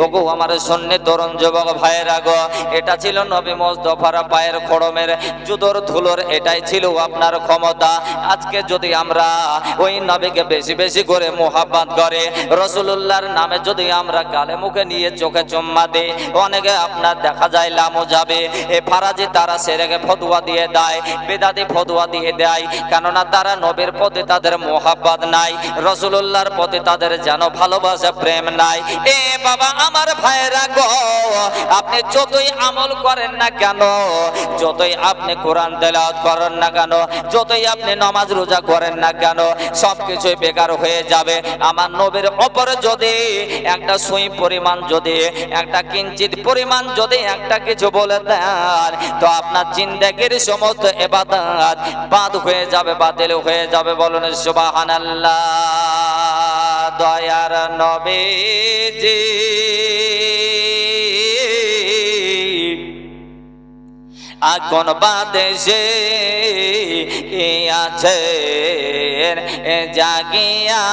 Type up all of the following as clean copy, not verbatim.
ওগো আমার সুন্নি তরুণ যুবক ভাইয়েরা গো, এটা ছিল নবী মুস্তাফার পায়ের খড়মের জুতোর ধুলোর, এটাই ছিল আপনার ক্ষমতা। আজকে যদি আমরা ওই নবীকে বেশি বেশি করে মোহাব্বত করে রাসূলুল্লাহর নামে যদি আমরা গালে মুখে নিয়ে চোখে চুম্মা দিই, অনেকে আপনার দেখা যায় লামো যাবে। এ ফারাজি তারা সেরেকে ফতোয়া দিয়ে দেয়, বেদাতি ফতোয়া দিয়ে দেয়, কেননা তারা নবীর প্রতি তাদের মোহাব্বত নাই, রাসূলুল্লাহর প্রতি তাদের যেন ভালোবাসা প্রেম নাই। এ বাবা আমার ভাইরা গো, আপনি যতই আমল করেন না কেন, যতই আপনি কোরআন তেলাওয়াত করেন না কেন, যতই আপনি নামাজ রোজা করেন না কেন, সবকিছুই বেকার হয়ে যাবে। আমার নবীর উপরে যদি একটা সুই পরিমাণ, যদি একটা কিঞ্চিত পরিমাণ যদি একটা কিছু বলে দেন, তো আপনার জিন্দেগির সমস্ত ইবাদত বাদ হয়ে যাবে, বাতিল হয়ে যাবে। বলুন সুবহানাল্লাহ। দয়ার নবীজি কোন বাদেশে আছেন জাগিয়া,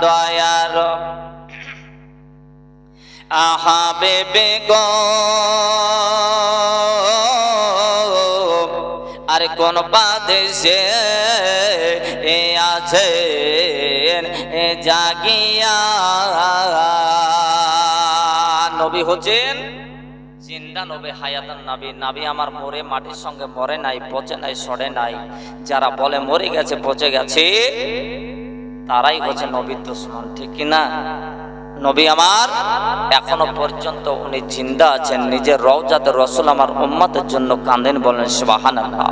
দয়ার হাবিবে গো, আর কোন বাদেশে আছেন জাগিয়া। নবী হচ্ছেন জিন্দা নবী, হায়াতান নবী। নবী আমার মরে মাটির সঙ্গে মরে নাই, পচে নাই, সড়ে নাই। যারা বলে মরে গেছে, পচে গেছে, তারাই হচ্ছে নবীর দুশমন, ঠিক কিনা? নবী আমার এখনো পর্যন্ত উনি জিন্দা আছেন, নিজের রওজাতে রাসূল আমার উম্মতের জন্য কাঁদেন। বলেন সুবহানাল্লাহ।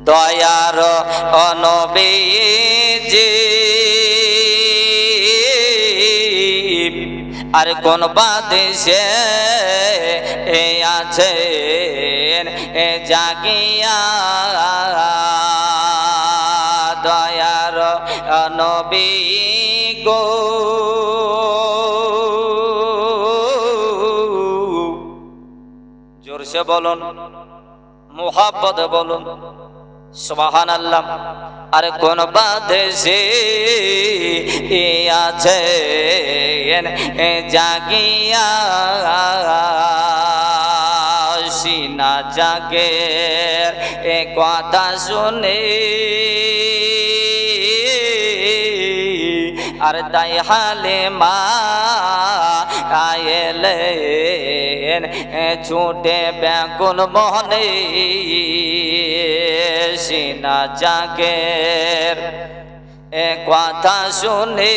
দয়ার নবীজি আর কোন বাদেশে আছেন জাগিয়া, দয়ার নবী গো, জোরসে বলুন, মুহাব্বত বলুন সুবহানাল্লাহ। আর কোন বাদেশে আছেন জাগিয়া, সিনা জাগের এ কথা শুনে আর তাই হালিমা আয়েলেন ছুটে ব্যাকুল মনে, সিনা জাগের এ কথা শুনে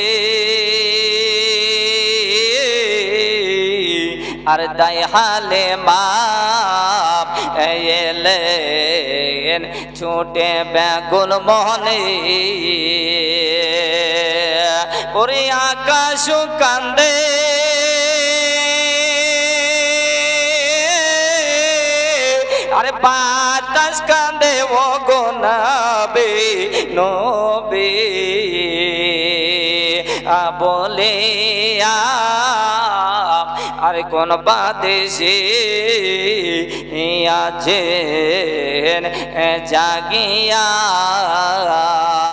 আর তাই হালিমা এলেন ছুটে ব্যাকুল মনে। ওরে আকাশ কান্দে আরে বাতাস কান্দে, ও গো নবী নবী বলে আর কোন বাদেশে আছেন জাগিয়া।